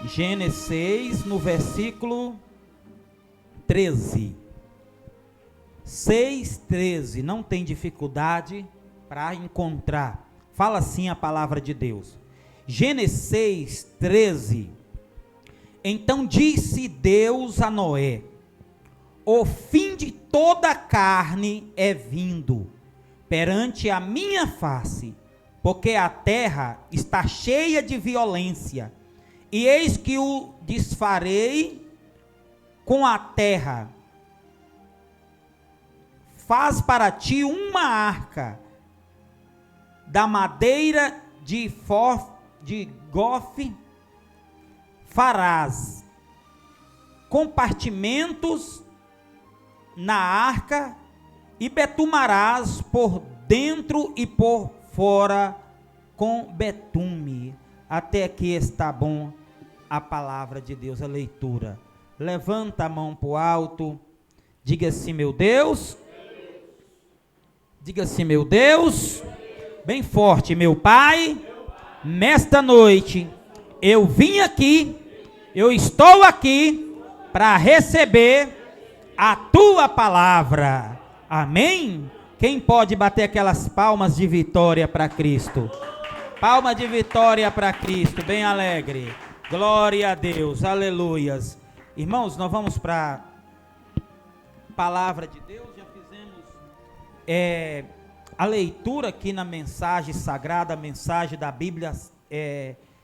Gênesis 6, no versículo 13. 6:13, não tem dificuldade para encontrar. Fala assim a palavra de Deus. Gênesis 6:13. Então disse Deus a Noé: o fim de toda a carne é vindo perante a minha face, porque a terra está cheia de violência, e eis que o desfarei com a terra. Faz para ti uma arca da madeira de gofe, farás compartimentos na arca e betumarás por dentro e por fora com betume. Até aqui está bom a palavra de Deus, a leitura. Levanta a mão para o alto, diga assim: meu Deus. Diga assim: meu Deus. Bem forte: meu Pai, nesta noite eu vim aqui, eu estou aqui para receber a tua palavra. Amém? Quem pode bater aquelas palmas de vitória para Cristo? Palma de vitória para Cristo, bem alegre. Glória a Deus, aleluias. Irmãos, nós vamos para a palavra de Deus. Já fizemos a leitura aqui na mensagem sagrada, a mensagem da Bíblia,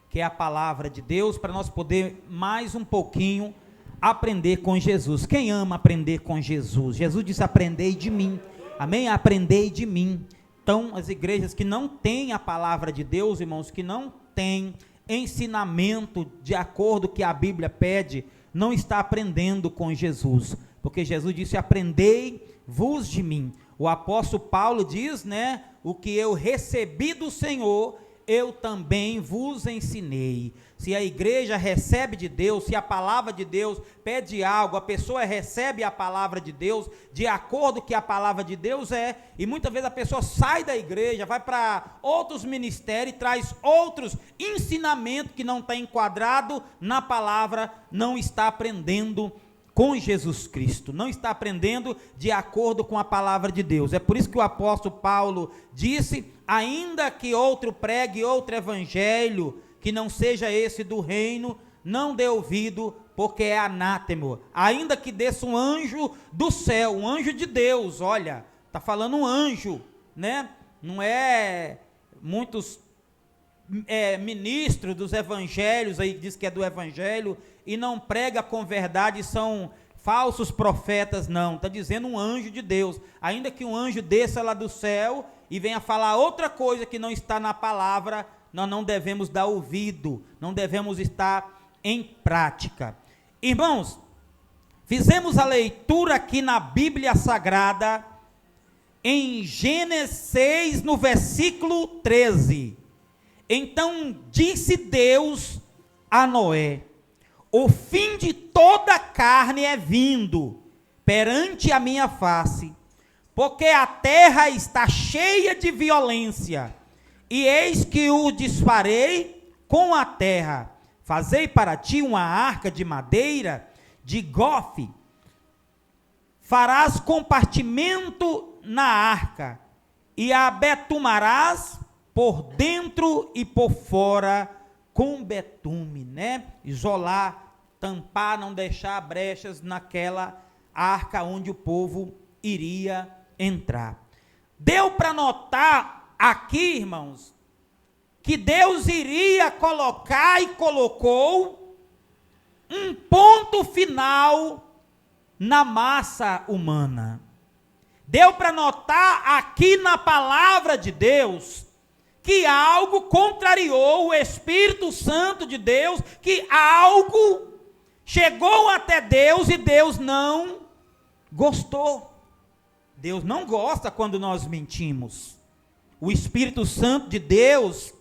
que é a palavra de Deus, para nós poder mais um pouquinho aprender com Jesus. Quem ama aprender com Jesus? Jesus disse: aprendei de mim. Amém? Aprendei de mim. Então, as igrejas que não têm a palavra de Deus, irmãos, que não têm ensinamento de acordo com o que a Bíblia pede, não está aprendendo com Jesus, porque Jesus disse: aprendei-vos de mim. O apóstolo Paulo diz, né, o que eu recebi do Senhor, eu também vos ensinei. Se a igreja recebe de Deus, se a palavra de Deus pede algo, a pessoa recebe a palavra de Deus de acordo com o que a palavra de Deus é, e muitas vezes a pessoa sai da igreja, vai para outros ministérios, traz outros ensinamentos que não está enquadrado na palavra, não está aprendendo com Jesus Cristo, não está aprendendo de acordo com a palavra de Deus. É por isso que o apóstolo Paulo disse: ainda que outro pregue outro evangelho, que não seja esse do reino, não dê ouvido, porque é anátema. Ainda que desça um anjo do céu, um anjo de Deus, olha, está falando um anjo, né? Não é muitos ministros dos evangelhos aí, diz que é do evangelho, e não prega com verdade, são falsos profetas, não, está dizendo um anjo de Deus. Ainda que um anjo desça lá do céu e venha falar outra coisa que não está na palavra, nós não devemos dar ouvido, não devemos estar em prática. Irmãos, fizemos a leitura aqui na Bíblia Sagrada, em Gênesis 6, no versículo 13. Então disse Deus a Noé: o fim de toda a carne é vindo perante a minha face, porque a terra está cheia de violência, e eis que o desfarei com a terra. Fazei para ti uma arca de madeira de gofe, farás compartimento na arca, e a betumarás por dentro e por fora com betume, né? Isolar, tampar, não deixar brechas naquela arca onde o povo iria entrar. Deu para notar aqui, irmãos, que Deus iria colocar e colocou um ponto final na massa humana. Deu para notar aqui na palavra de Deus que algo contrariou o Espírito Santo de Deus, que algo chegou até Deus e Deus não gostou. Deus não gosta quando nós mentimos. O Espírito Santo de Deus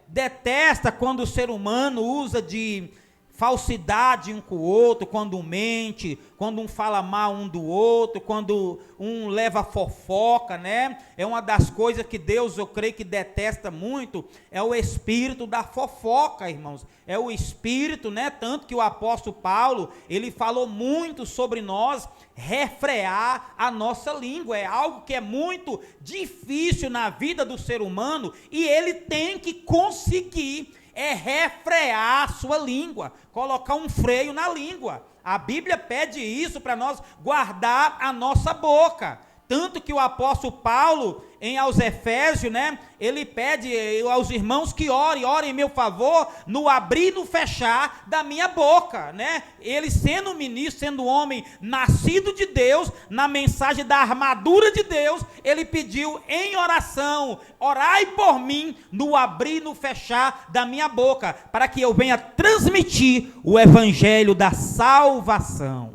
detesta quando o ser humano usa de falsidade um com o outro, quando um mente, quando um fala mal um do outro, quando um leva fofoca, né? É uma das coisas que Deus, eu creio que detesta muito, é o espírito da fofoca, irmãos. É o espírito, né? Tanto que o apóstolo Paulo, ele falou muito sobre nós refrear a nossa língua. É algo que é muito difícil na vida do ser humano e ele tem que conseguir refrear a sua língua, colocar um freio na língua. A Bíblia pede isso para nós guardar a nossa boca. Tanto que o apóstolo Paulo, aos Efésios, né, ele pede aos irmãos que orem em meu favor, no abrir e no fechar da minha boca, né? Ele sendo ministro, sendo homem nascido de Deus, na mensagem da armadura de Deus, ele pediu em oração: orai por mim no abrir e no fechar da minha boca, para que eu venha transmitir o evangelho da salvação,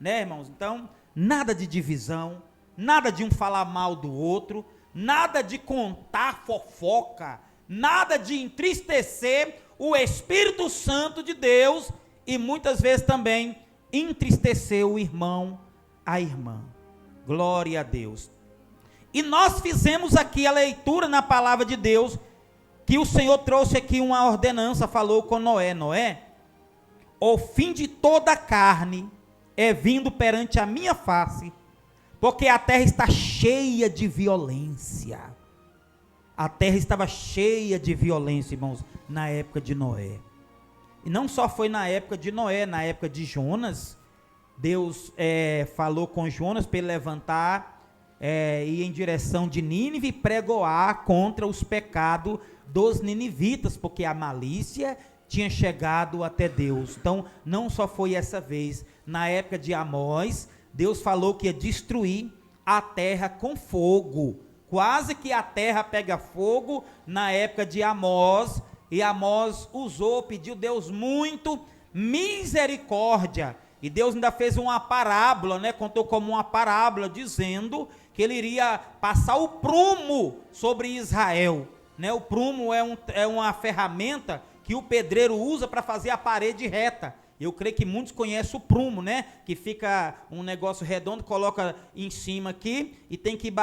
né, irmãos? Então, nada de divisão, nada de um falar mal do outro, nada de contar fofoca, nada de entristecer o Espírito Santo de Deus e muitas vezes também entristecer o irmão, a irmã. Glória a Deus. E nós fizemos aqui a leitura na palavra de Deus, que o Senhor trouxe aqui uma ordenança, falou com Noé: Noé, o fim de toda a carne é vindo perante a minha face, porque a terra está cheia de violência. A terra estava cheia de violência, irmãos, na época de Noé. E não só foi na época de Noé, na época de Jonas, Deus falou com Jonas para ele levantar e ir em direção de Nínive e pregoar contra os pecados dos ninivitas, porque a malícia tinha chegado até Deus. Então, não só foi essa vez, na época de Amós, Deus falou que ia destruir a terra com fogo. Quase que a terra pega fogo na época de Amós. E Amós pediu Deus muito misericórdia. E Deus ainda fez uma parábola, né? Contou como uma parábola, dizendo que ele iria passar o prumo sobre Israel, né? O prumo é uma ferramenta que o pedreiro usa para fazer a parede reta. Eu creio que muitos conhecem o prumo, né? Que fica um negócio redondo, coloca em cima aqui e tem que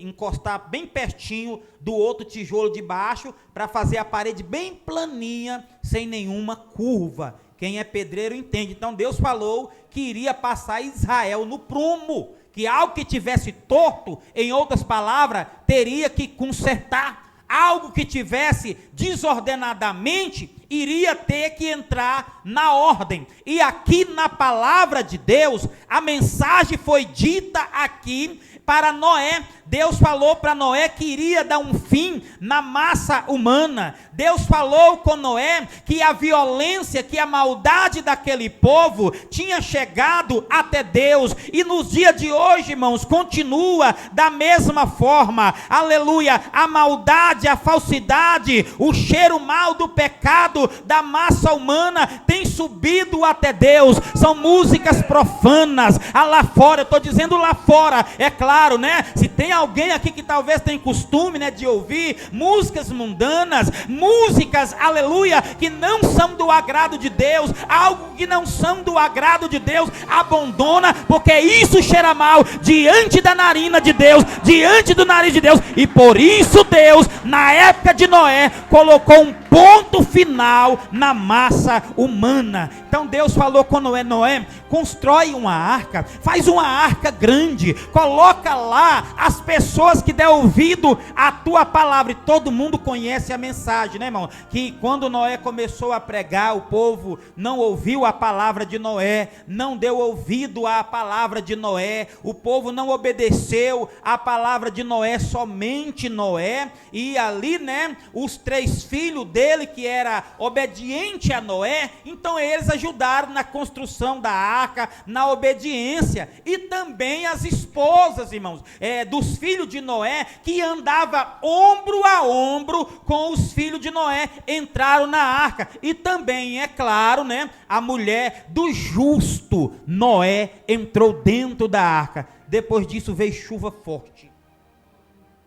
encostar bem pertinho do outro tijolo de baixo para fazer a parede bem planinha, sem nenhuma curva. Quem é pedreiro entende. Então Deus falou que iria passar Israel no prumo, que algo que tivesse torto, em outras palavras, teria que consertar. Algo que tivesse desordenadamente, iria ter que entrar na ordem. E aqui na palavra de Deus, a mensagem foi dita aqui para Noé. Deus falou para Noé que iria dar um fim na massa humana. Deus falou com Noé que a violência, que a maldade daquele povo tinha chegado até Deus. E nos dias de hoje, irmãos, continua da mesma forma. Aleluia! A maldade, a falsidade, o cheiro mau do pecado da massa humana tem subido até Deus. São músicas profanas. Lá fora, eu estou dizendo lá fora, é claro, né? Se tem alguém aqui que talvez tenha costume, né, de ouvir músicas mundanas, músicas, aleluia, que não são do agrado de Deus, algo que não são do agrado de Deus, abandona, porque isso cheira mal diante da narina de Deus, diante do nariz de Deus. E por isso Deus, na época de Noé, colocou um ponto final na massa humana. Então Deus falou com Noé: Noé, constrói uma arca, faz uma arca grande, coloca lá as pessoas que der ouvido à tua palavra. E todo mundo conhece a mensagem, né, irmão? Que quando Noé começou a pregar, o povo não ouviu a palavra de Noé, não deu ouvido à palavra de Noé, o povo não obedeceu à palavra de Noé, somente Noé. E ali, né, os 3 filhos dele, que era obediente a Noé, então eles ajudaram na construção da arca, na obediência. E também as esposas, irmãos, dos filhos de Noé, que andava ombro a ombro com os filhos de Noé, entraram na arca. E também, é claro, né, a mulher do justo Noé entrou dentro da arca. Depois disso veio chuva forte.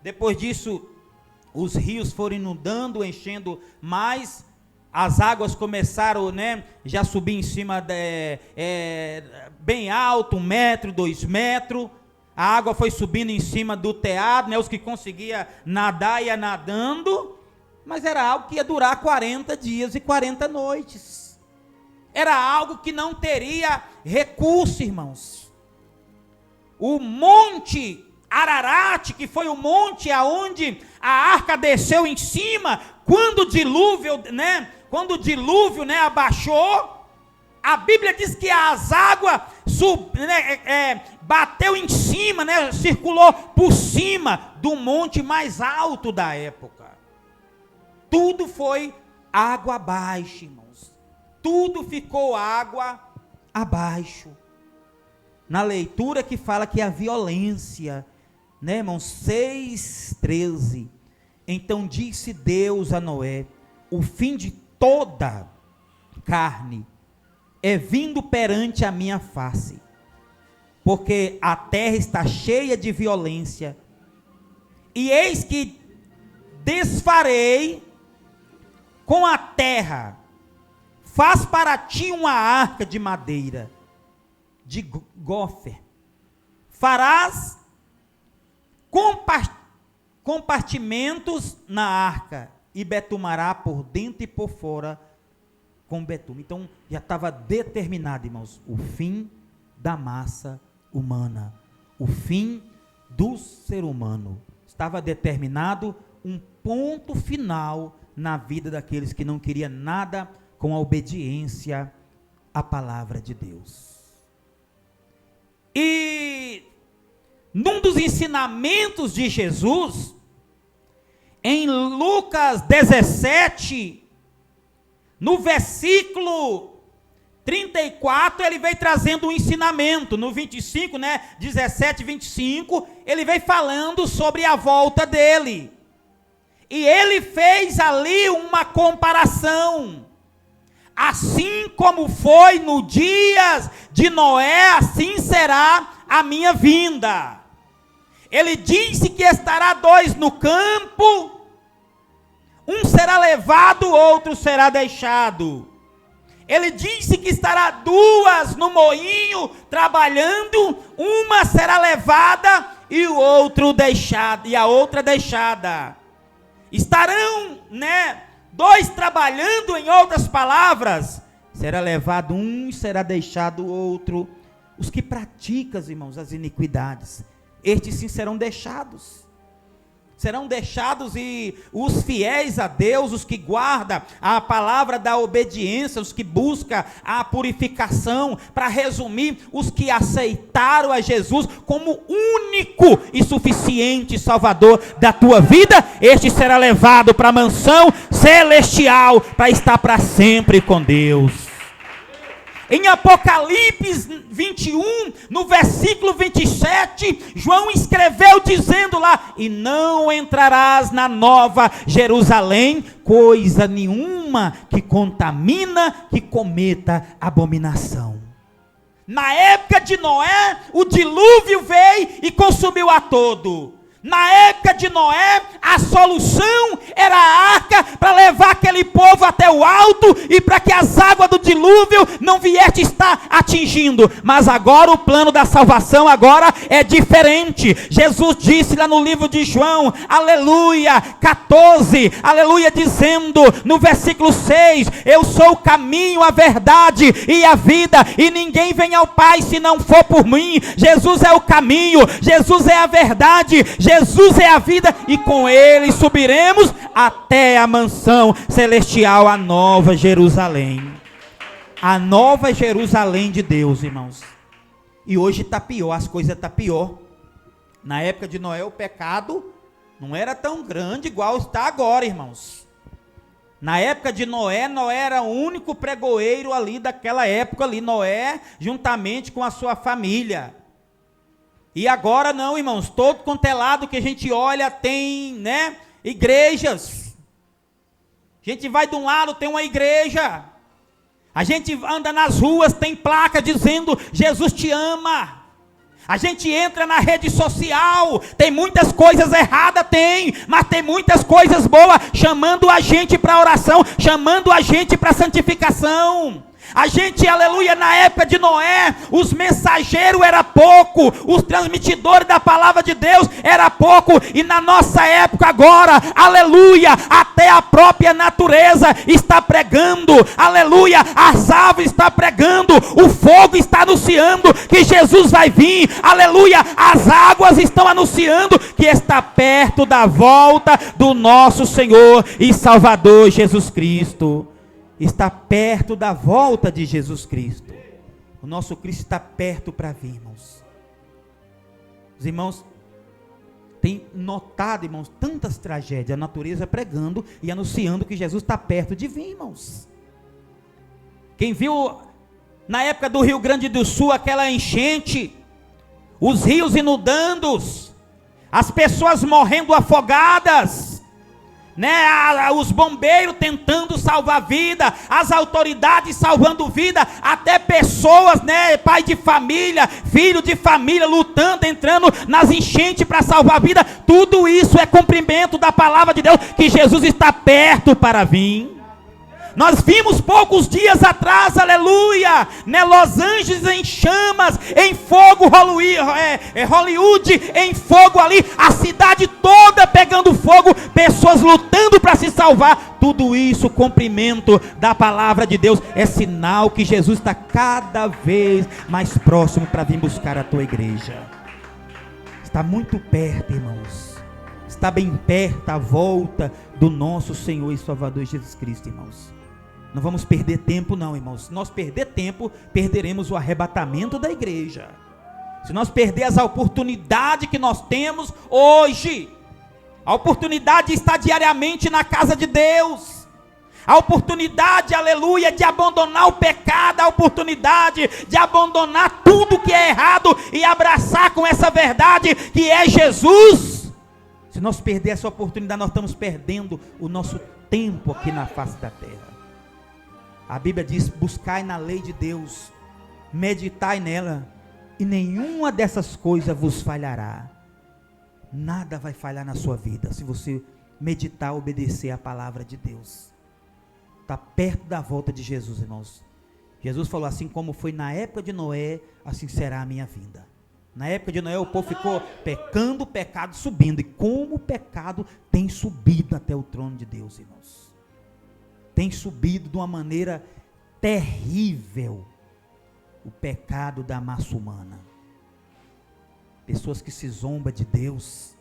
Depois disso os rios foram inundando, enchendo mais, as águas começaram, né, já subir em cima, bem alto, 1 metro, 2 metros, a água foi subindo em cima do telhado, né, os que conseguiam nadar ia nadando, mas era algo que ia durar 40 dias e 40 noites, era algo que não teria recurso, irmãos. O monte Ararat, que foi o monte aonde a arca desceu em cima, quando o dilúvio, abaixou, a Bíblia diz que as águas bateu em cima, né, circulou por cima do monte mais alto da época. Tudo foi água abaixo, irmãos. Tudo ficou água abaixo. Na leitura que fala que a violência, né, irmãos, 6:13. Então disse Deus a Noé: o fim de toda carne é vindo perante a minha face, porque a terra está cheia de violência, e eis que desfarei com a terra, faz para ti uma arca de madeira, de gofer, farás compartimentos na arca, e betumará por dentro e por fora com betume. Então já estava determinado, irmãos, o fim da massa humana, o fim do ser humano. Estava determinado um ponto final na vida daqueles que não queriam nada com a obediência à palavra de Deus. E num dos ensinamentos de Jesus, em Lucas 17, no versículo 34, ele veio trazendo um ensinamento. No 25, 17, 25, ele veio falando sobre a volta dele. E ele fez ali uma comparação. Assim como foi no dia de Noé, assim será a minha vinda. Ele disse que estará 2 no campo, um será levado, outro será deixado. Ele disse que estará 2 no moinho trabalhando, uma será levada e o outro deixado, e a outra deixada. Estarão, 2 trabalhando, em outras palavras, será levado um, será deixado o outro. Os que praticam, irmãos, as iniquidades, estes sim serão deixados. Serão deixados, e os fiéis a Deus, os que guardam a palavra da obediência, os que buscam a purificação, para resumir, os que aceitaram a Jesus como único e suficiente Salvador da tua vida, este será levado para a mansão celestial, para estar para sempre com Deus. Em Apocalipse 21, no versículo 27, João escreveu dizendo lá: e não entrarás na nova Jerusalém coisa nenhuma que contamina, que cometa abominação. Na época de Noé, o dilúvio veio e consumiu a todo. Na época de Noé, a solução era a arca para levar aquele povo até o alto e para que as águas do dilúvio não viessem estar atingindo. Mas agora o plano da salvação agora é diferente. Jesus disse lá no livro de João, aleluia, 14, aleluia, dizendo no versículo 6, eu sou o caminho, a verdade e a vida, e ninguém vem ao Pai se não for por mim. Jesus é o caminho, Jesus é a verdade, Jesus é a vida, e com ele subiremos até a mansão celestial, a nova Jerusalém. A nova Jerusalém de Deus, irmãos. E hoje está pior, as coisas estão pior. Na época de Noé, o pecado não era tão grande igual está agora, irmãos. Na época de Noé, Noé era o único pregoeiro ali daquela época ali, Noé, juntamente com a sua família. E agora não, irmãos, todo quanto é lado que a gente olha tem, igrejas. A gente vai de um lado, tem uma igreja. A gente anda nas ruas, tem placa dizendo, Jesus te ama. A gente entra na rede social, tem muitas coisas erradas, mas tem muitas coisas boas, chamando a gente para oração, chamando a gente para santificação. A gente, aleluia, na época de Noé, os mensageiros era pouco, os transmitidores da palavra de Deus era pouco, e na nossa época agora, aleluia, até a própria natureza está pregando, aleluia, as árvores estão pregando, o fogo está anunciando que Jesus vai vir, aleluia, as águas estão anunciando que está perto da volta do nosso Senhor e Salvador Jesus Cristo. Está perto da volta de Jesus Cristo. O nosso Cristo está perto para vir, irmãos. Os irmãos têm notado, irmãos, tantas tragédias, a natureza pregando e anunciando que Jesus está perto de vir, irmãos. Quem viu na época do Rio Grande do Sul aquela enchente, os rios inundando, as pessoas morrendo afogadas, os bombeiros tentando salvar vida, as autoridades salvando vida, até pessoas, pai de família, filho de família, lutando, entrando nas enchentes para salvar vida. Tudo isso é cumprimento da palavra de Deus, que Jesus está perto para vir. Nós vimos poucos dias atrás, aleluia, Los Angeles em chamas, em fogo, Hollywood em fogo ali, a cidade toda pegando fogo, pessoas lutando para se salvar. Tudo isso, cumprimento da palavra de Deus, é sinal que Jesus está cada vez mais próximo para vir buscar a tua igreja. Está muito perto, irmãos. Está bem perto a volta do nosso Senhor e Salvador Jesus Cristo, irmãos. Não vamos perder tempo não, irmãos. Se nós perder tempo, perderemos o arrebatamento da igreja. Se nós perdermos a oportunidade que nós temos hoje, a oportunidade de estar diariamente na casa de Deus, a oportunidade, aleluia, de abandonar o pecado, a oportunidade de abandonar tudo que é errado e abraçar com essa verdade que é Jesus. Se nós perdermos essa oportunidade, nós estamos perdendo o nosso tempo aqui na face da terra. A Bíblia diz: buscai na lei de Deus, meditai nela, e nenhuma dessas coisas vos falhará. Nada vai falhar na sua vida, se você meditar, obedecer a palavra de Deus. Está perto da volta de Jesus, irmãos. Jesus falou: assim como foi na época de Noé, assim será a minha vinda. Na época de Noé o povo ficou pecando, o pecado subindo, e como o pecado tem subido até o trono de Deus, irmãos. Tem subido de uma maneira terrível o pecado da massa humana. Pessoas que se zombam de Deus,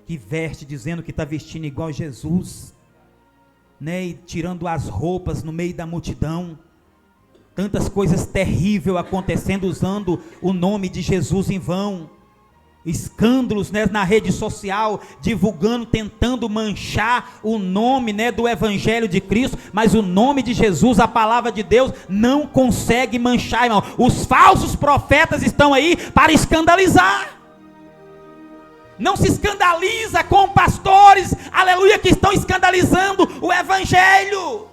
que veste dizendo que está vestindo igual Jesus, e tirando as roupas no meio da multidão. Tantas coisas terríveis acontecendo, usando o nome de Jesus em vão. Escândalos, na rede social, divulgando, tentando manchar o nome, do Evangelho de Cristo, mas o nome de Jesus, a palavra de Deus, não consegue manchar, irmão. Os falsos profetas estão aí para escandalizar. Não se escandaliza com pastores, aleluia, que estão escandalizando o Evangelho.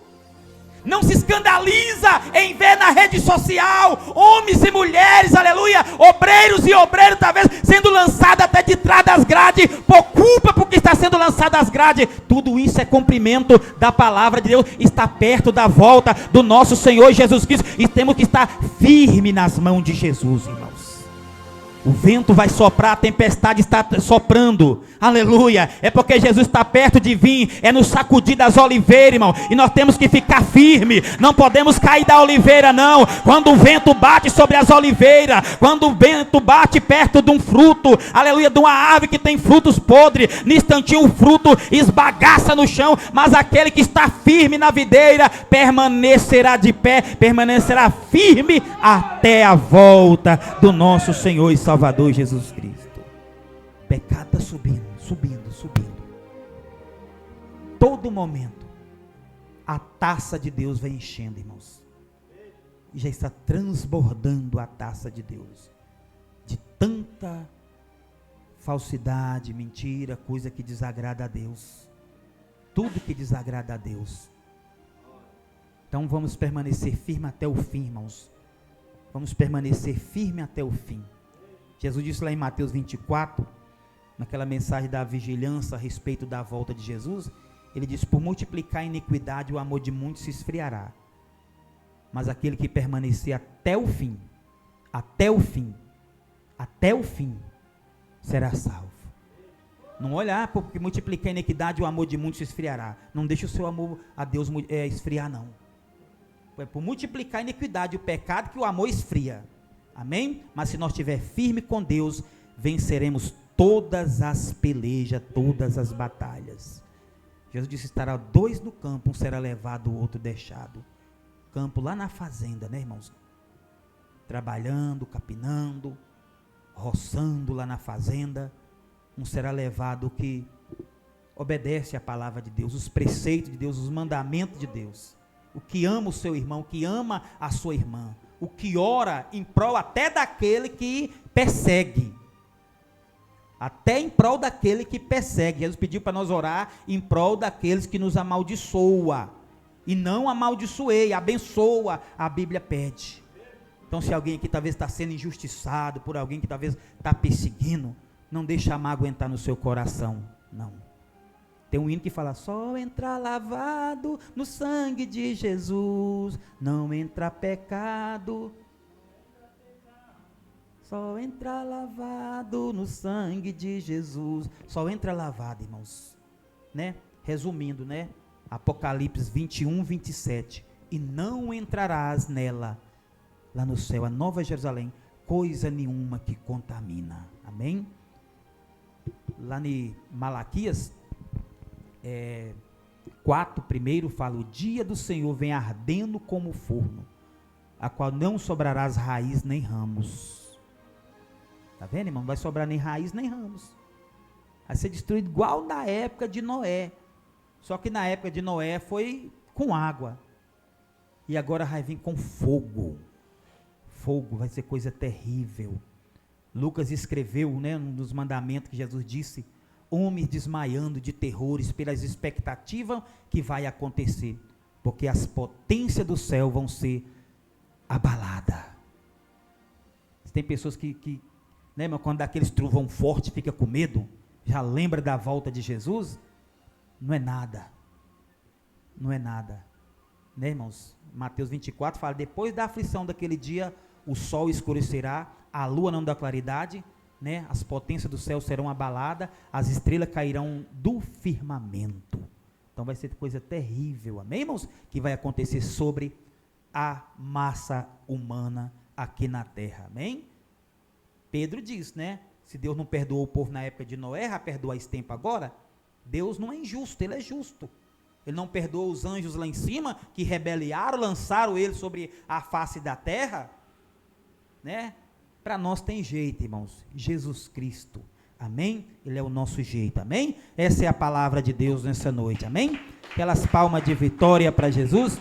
Não se escandaliza em ver na rede social homens e mulheres, aleluia, obreiros e obreiros talvez sendo lançados até de trás das grades, por culpa porque está sendo lançado às grades. Tudo isso é cumprimento da palavra de Deus. Está perto da volta do nosso Senhor Jesus Cristo, e temos que estar firme nas mãos de Jesus, irmãos. O vento vai soprar, a tempestade está soprando, aleluia, é porque Jesus está perto de vir, é no sacudir das oliveiras, irmão, e nós temos que ficar firme, não podemos cair da oliveira não. Quando o vento bate sobre as oliveiras, quando o vento bate perto de um fruto, aleluia, de uma árvore que tem frutos podres, no instantinho o fruto esbagaça no chão, mas aquele que está firme na videira, permanecerá de pé, permanecerá firme até a volta do nosso Senhor e Salvador Jesus Cristo. O pecado está subindo. Todo momento a taça de Deus vai enchendo, irmãos, e já está transbordando a taça de Deus, de tanta falsidade, mentira, coisa que desagrada a Deus, tudo que desagrada a Deus. Então vamos permanecer firme até o fim, irmãos. Vamos permanecer firme até o fim. Jesus disse lá em Mateus 24, naquela mensagem da vigilância a respeito da volta de Jesus, ele disse: por multiplicar a iniquidade, o amor de muitos se esfriará, mas aquele que permanecer até o fim, será salvo. Não olha, porque multiplicar a iniquidade, o amor de muitos se esfriará. Não deixe o seu amor a Deus esfriar, não. É por multiplicar a iniquidade, o pecado, que o amor esfria. Amém? Mas se nós estivermos firmes com Deus, venceremos todas as pelejas, todas as batalhas. Jesus disse: estará dois no campo, um será levado, o outro deixado. Campo lá na fazenda, né, irmãos? Trabalhando, capinando, roçando lá na fazenda. Um será levado que obedece à palavra de Deus, os preceitos de Deus, os mandamentos de Deus. O que ama o seu irmão, o que ama a sua irmã. O que ora em prol até daquele que persegue. Até em prol daquele que persegue. Jesus pediu para nós orar em prol daqueles que nos amaldiçoa. E não amaldiçoei, abençoa, a Bíblia pede. Então, se alguém aqui talvez está sendo injustiçado por alguém que talvez está perseguindo, não deixa a mágoa entrar no seu coração, não. Tem um hino que fala: só entra lavado no sangue de Jesus, não entra pecado. Só entra lavado no sangue de Jesus. Só entra lavado, irmãos. Né? Resumindo, né? Apocalipse 21, 27. E não entrarás nela, lá no céu, a Nova Jerusalém, coisa nenhuma que contamina. Amém? Lá em Malaquias 4, primeiro fala: o dia do Senhor vem ardendo como forno, a qual não sobrarás raiz nem ramos. Está vendo, irmão? Não vai sobrar nem raiz nem ramos. Vai ser destruído igual na época de Noé. Só que na época de Noé foi com água. E agora vai vir com fogo. Fogo vai ser coisa terrível. Lucas escreveu, né, um dos mandamentos que Jesus disse: homens desmaiando de terrores pelas expectativas que vai acontecer, porque as potências do céu vão ser abaladas. Tem pessoas que lembra quando dá aqueles trovão forte, fica com medo, já lembra da volta de Jesus? Não é nada, né, irmãos? Mateus 24 fala: depois da aflição daquele dia, o sol escurecerá, a lua não dá claridade, né? As potências do céu serão abaladas, as estrelas cairão do firmamento. Então vai ser coisa terrível, amém, irmãos? Que vai acontecer sobre a massa humana aqui na terra, amém? Pedro diz, né? Se Deus não perdoou o povo na época de Noé, vai perdoar esse tempo agora? Deus não é injusto, Ele é justo. Ele não perdoou os anjos lá em cima, que rebeliaram, lançaram ele sobre a face da terra, né? Para nós tem jeito, irmãos. Jesus Cristo, amém? Ele é o nosso jeito, amém? Essa é a palavra de Deus nessa noite, amém? Aquelas palmas de vitória para Jesus.